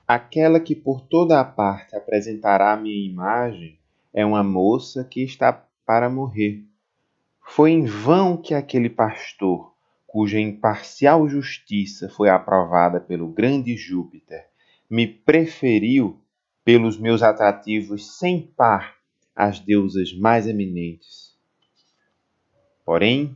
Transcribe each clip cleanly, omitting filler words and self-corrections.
Aquela que por toda a parte apresentará minha imagem é uma moça que está para morrer. Foi em vão que aquele pastor, cuja imparcial justiça foi aprovada pelo grande Júpiter, me preferiu pelos meus atrativos sem par às deusas mais eminentes. Porém,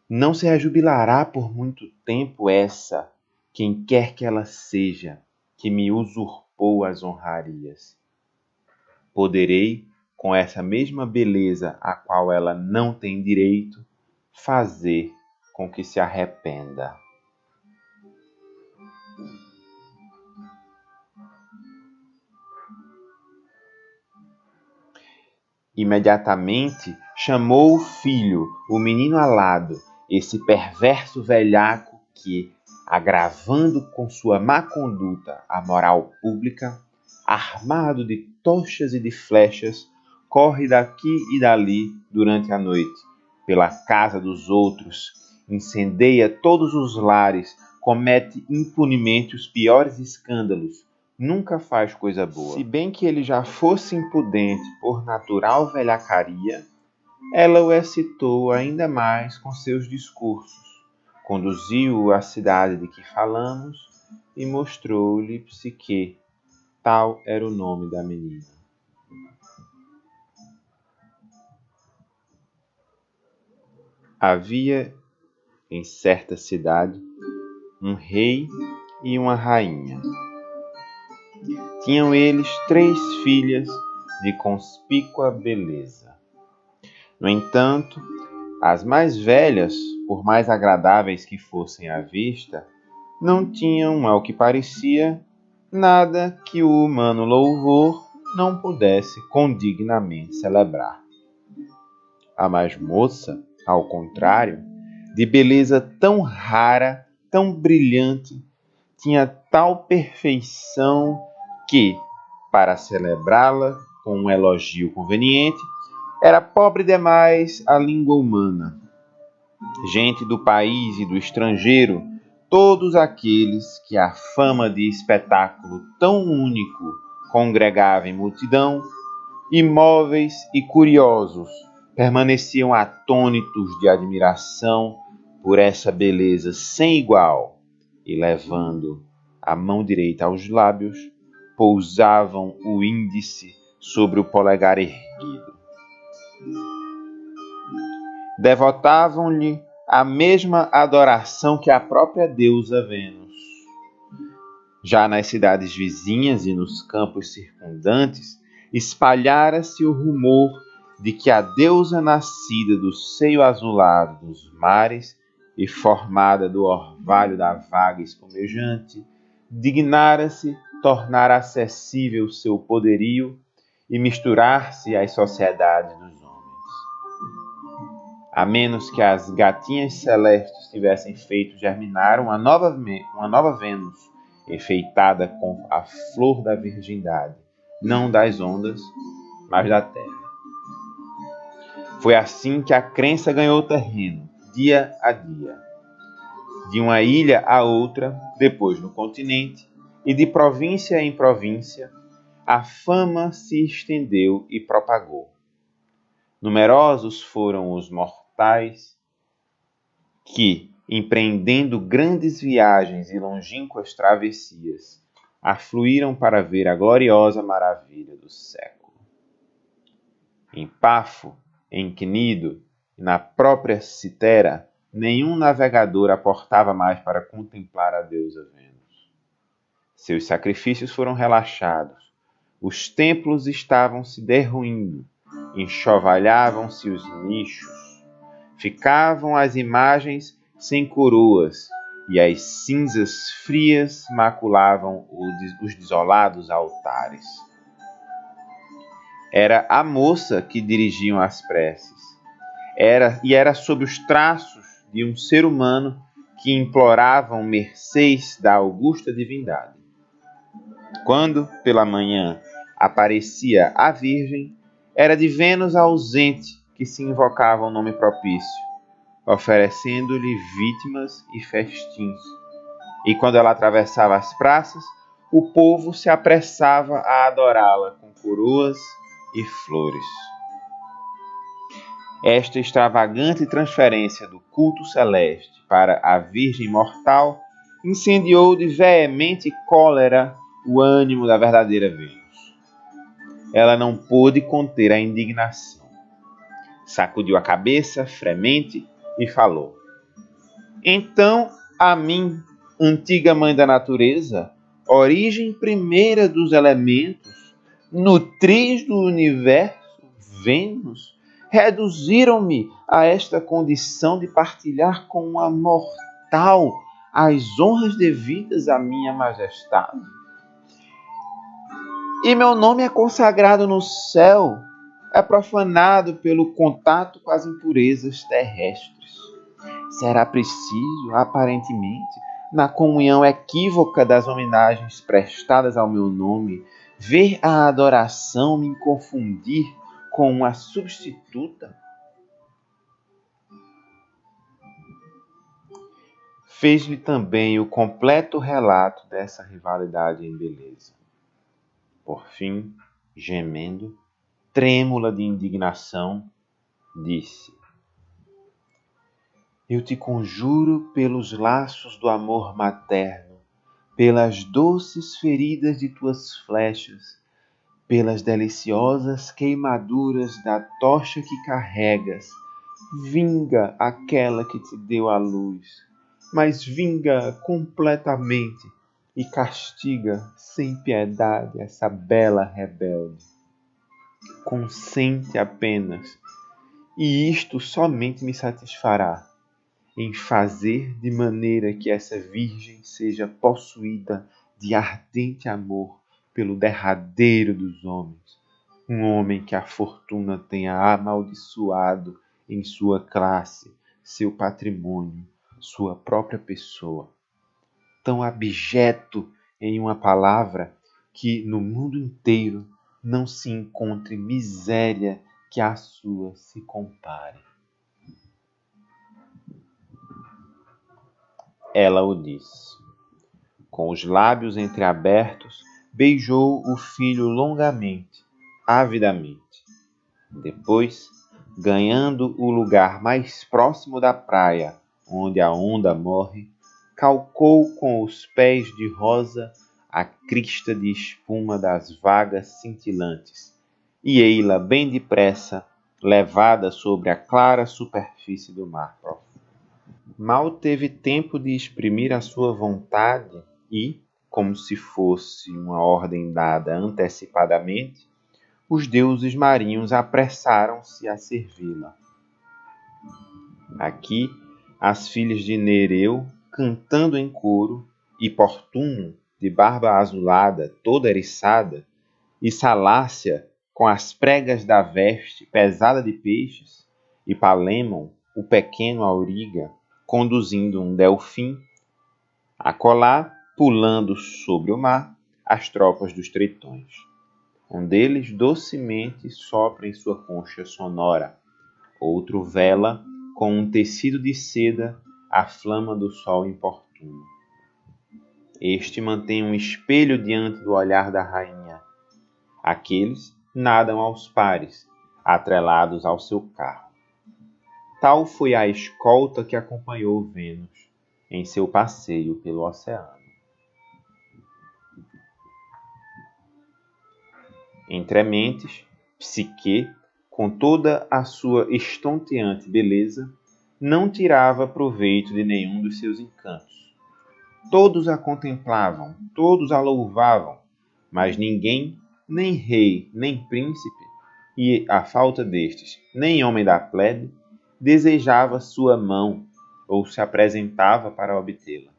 não se rejubilará por muito tempo essa, quem quer que ela seja, que me usurpou as honrarias. Poderei, com essa mesma beleza a qual ela não tem direito, fazer com que se arrependa. Imediatamente chamou o filho, o menino alado, esse perverso velhaco que, agravando com sua má conduta a moral pública, armado de tochas e de flechas, corre daqui e dali durante a noite, pela casa dos outros, incendeia todos os lares, comete impunemente os piores escândalos, nunca faz coisa boa. Se bem que ele já fosse impudente por natural velhacaria, ela o excitou ainda mais com seus discursos, conduziu-o à cidade de que falamos e mostrou-lhe Psique. Tal era o nome da menina. Havia, em certa cidade, um rei e uma rainha. Tinham eles 3 filhas de conspícua beleza. No entanto, as mais velhas, por mais agradáveis que fossem à vista, não tinham, ao que parecia, nada que o humano louvor não pudesse condignamente celebrar. A mais moça, ao contrário, de beleza tão rara, tão brilhante, tinha tal perfeição que, para celebrá-la com um elogio conveniente, era pobre demais a língua humana. Gente do país e do estrangeiro, todos aqueles que a fama de espetáculo tão único congregava em multidão, imóveis e curiosos, permaneciam atônitos de admiração por essa beleza sem igual e, levando a mão direita aos lábios, pousavam o índice sobre o polegar erguido. Devotavam-lhe a mesma adoração que a própria deusa Vênus. Já nas cidades vizinhas e nos campos circundantes, espalhara-se o rumor de que a deusa nascida do seio azulado dos mares e formada do orvalho da vaga espumejante, dignara-se tornar acessível seu poderio e misturar-se às sociedades dos homens. A menos que as gatinhas celestes tivessem feito germinar uma nova Vênus, enfeitada com a flor da virgindade, não das ondas, mas da terra. Foi assim que a crença ganhou terreno, dia a dia. De uma ilha a outra, depois no continente, e de província em província, a fama se estendeu e propagou. Numerosos foram os mortais que, empreendendo grandes viagens e longínquas travessias, afluíram para ver a gloriosa maravilha do século. Em Pafo, em Cnido e na própria Citera, nenhum navegador aportava mais para contemplar a deusa Vênus. Seus sacrifícios foram relaxados, os templos estavam se derruindo, enxovalhavam-se os nichos, ficavam as imagens sem coroas e as cinzas frias maculavam os desolados altares. Era a moça que dirigiam as preces. Era sob os traços de um ser humano que imploravam mercês da augusta divindade. Quando, pela manhã, aparecia a Virgem, era de Vênus ausente que se invocava o nome propício, oferecendo-lhe vítimas e festins. E quando ela atravessava as praças, o povo se apressava a adorá-la com coroas e flores. Esta extravagante transferência do culto celeste para a Virgem mortal incendiou de veemente cólera o ânimo da verdadeira Vênus. Ela não pôde conter a indignação. Sacudiu a cabeça, fremente, e falou: Então, a mim, antiga mãe da natureza, origem primeira dos elementos, nutriz do universo, Vênus, reduziram-me a esta condição de partilhar com uma mortal as honras devidas à minha majestade. E meu nome é consagrado no céu, é profanado pelo contato com as impurezas terrestres. Será preciso, aparentemente, na comunhão equívoca das homenagens prestadas ao meu nome, ver a adoração me confundir com uma substituta? Fez-lhe também o completo relato dessa rivalidade em beleza. Por fim, gemendo, trêmula de indignação, disse: Eu te conjuro pelos laços do amor materno, pelas doces feridas de tuas flechas, pelas deliciosas queimaduras da tocha que carregas, vinga aquela que te deu a luz, mas vinga completamente e castiga sem piedade essa bela rebelde. Consente apenas, e isto somente me satisfará, em fazer de maneira que essa virgem seja possuída de ardente amor pelo derradeiro dos homens, um homem que a fortuna tenha amaldiçoado em sua classe, seu patrimônio, sua própria pessoa. Tão abjeto, em uma palavra, que no mundo inteiro não se encontre miséria que à sua se compare. Ela o disse. Com os lábios entreabertos, beijou o filho longamente, avidamente. Depois, ganhando o lugar mais próximo da praia, onde a onda morre, calcou com os pés de rosa a crista de espuma das vagas cintilantes, e ei-la bem depressa, levada sobre a clara superfície do mar profundo. Mal teve tempo de exprimir a sua vontade e, como se fosse uma ordem dada antecipadamente, os deuses marinhos apressaram-se a servi-la. Aqui, as filhas de Nereu, cantando em coro, e Portuno, de barba azulada, toda eriçada, e Salácia, com as pregas da veste pesada de peixes, e Palemon, o pequeno auriga, conduzindo um delfim, acolá, pulando sobre o mar, as tropas dos tritões. Um deles docemente sopra em sua concha sonora, outro vela com um tecido de seda a flama do sol importuno. Este mantém um espelho diante do olhar da rainha. Aqueles nadam aos pares, atrelados ao seu carro. Tal foi a escolta que acompanhou Vênus em seu passeio pelo oceano. Entre mentes, Psique, com toda a sua estonteante beleza, não tirava proveito de nenhum dos seus encantos. Todos a contemplavam, todos a louvavam, mas ninguém, nem rei, nem príncipe, e, à falta destes, nem homem da plebe, desejava sua mão ou se apresentava para obtê-la.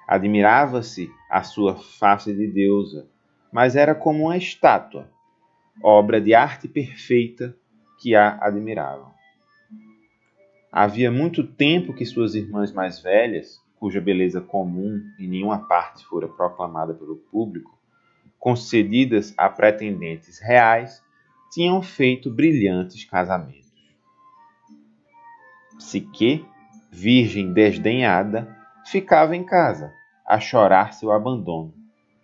Admirava-se a sua face de deusa, mas era como uma estátua, obra de arte perfeita que a admiravam. Havia muito tempo que suas irmãs mais velhas, cuja beleza comum em nenhuma parte fora proclamada pelo público, concedidas a pretendentes reais, tinham feito brilhantes casamentos. Psique, virgem desdenhada, ficava em casa, a chorar seu abandono,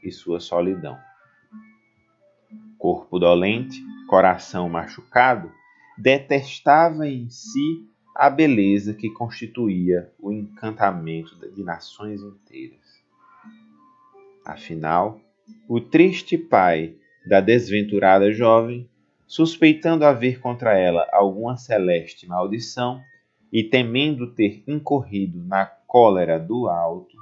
e sua solidão. Corpo dolente, coração machucado, detestava em si a beleza que constituía o encantamento de nações inteiras. Afinal, o triste pai da desventurada jovem, suspeitando haver contra ela alguma celeste maldição e temendo ter incorrido na cólera do alto,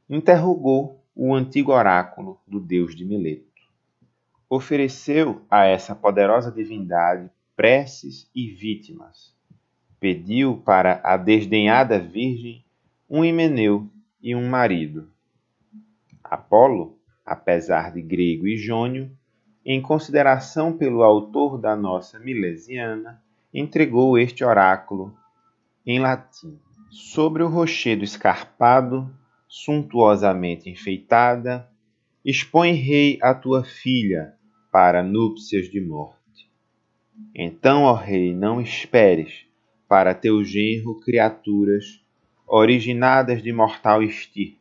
interrogou o antigo oráculo do deus de Mileto. Ofereceu a essa poderosa divindade preces e vítimas. Pediu para a desdenhada virgem um himeneu e um marido. Apolo, apesar de grego e jônio, em consideração pelo autor da nossa Milesiana, entregou este oráculo em latim. Sobre o rochedo escarpado, suntuosamente enfeitada, expõe, rei, a tua filha para núpcias de morte. Então, ó rei, não esperes para teu genro criaturas originadas de mortal estirpe,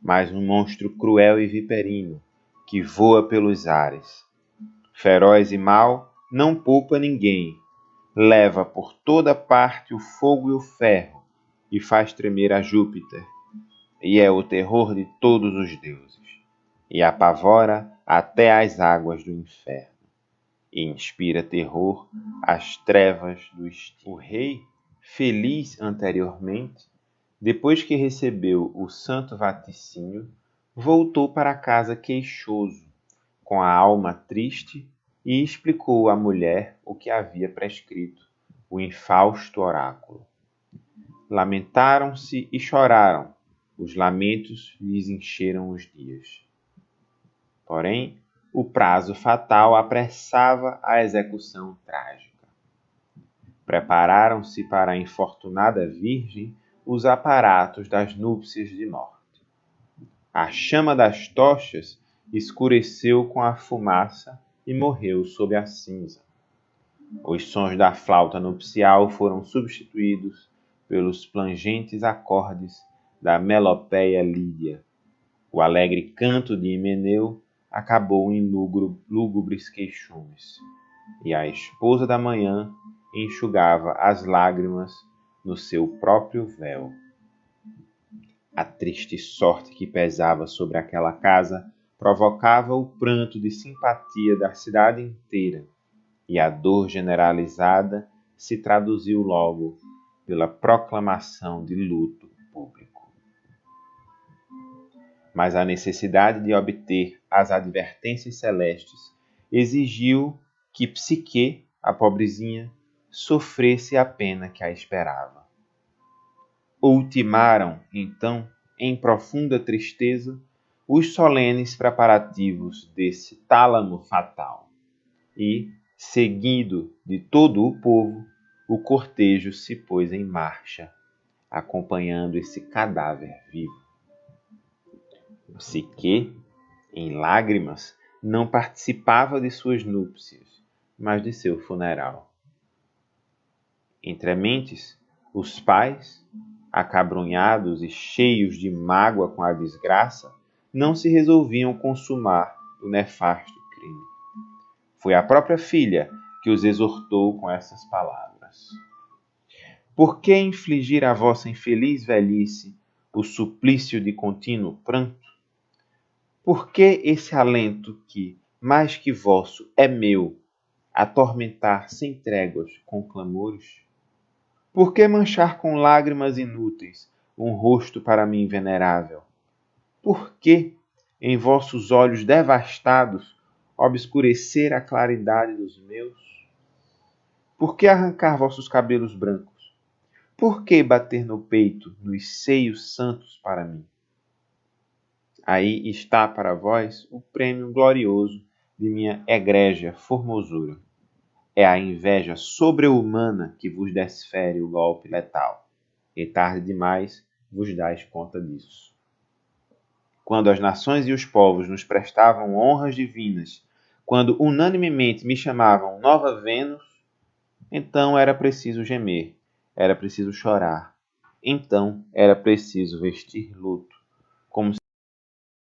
mas um monstro cruel e viperino que voa pelos ares. Feroz e mau, não poupa ninguém, leva por toda parte o fogo e o ferro e faz tremer a Júpiter, e é o terror de todos os deuses, e apavora até as águas do inferno, e inspira terror às trevas do extinto. O rei, feliz anteriormente, depois que recebeu o santo vaticínio, voltou para casa queixoso, com a alma triste, e explicou à mulher o que havia prescrito o infausto oráculo. Lamentaram-se e choraram, os lamentos lhes encheram os dias. Porém, o prazo fatal apressava a execução trágica. Prepararam-se para a infortunada virgem os aparatos das núpcias de morte. A chama das tochas escureceu com a fumaça e morreu sob a cinza. Os sons da flauta nupcial foram substituídos pelos plangentes acordes da melopéia lídia. O alegre canto de Himeneu acabou em lúgubres queixumes, e a esposa da manhã enxugava as lágrimas no seu próprio véu. A triste sorte que pesava sobre aquela casa provocava o pranto de simpatia da cidade inteira, e a dor generalizada se traduziu logo pela proclamação de luto público. Mas a necessidade de obter as advertências celestes exigiu que Psique, a pobrezinha, sofresse a pena que a esperava. Ultimaram, então, em profunda tristeza, os solenes preparativos desse tálamo fatal, e, seguido de todo o povo, o cortejo se pôs em marcha, acompanhando esse cadáver vivo. Psique, em lágrimas, não participava de suas núpcias, mas de seu funeral. Entre mentes, os pais, acabrunhados e cheios de mágoa com a desgraça, não se resolviam consumar o nefasto crime. Foi a própria filha que os exortou com essas palavras: Por que infligir à vossa infeliz velhice o suplício de contínuo pranto? Por que esse alento que, mais que vosso, é meu, atormentar sem tréguas com clamores? Por que manchar com lágrimas inúteis um rosto para mim venerável? Por que, em vossos olhos devastados, obscurecer a claridade dos meus? Por que arrancar vossos cabelos brancos? Por que bater no peito, nos seios santos para mim? Aí está para vós o prêmio glorioso de minha egrégia formosura. É a inveja sobre-humana que vos desfere o golpe letal, e tarde demais vos dais conta disso. Quando as nações e os povos nos prestavam honras divinas, quando unanimemente me chamavam Nova Vênus, então era preciso gemer, era preciso chorar, então era preciso vestir luto.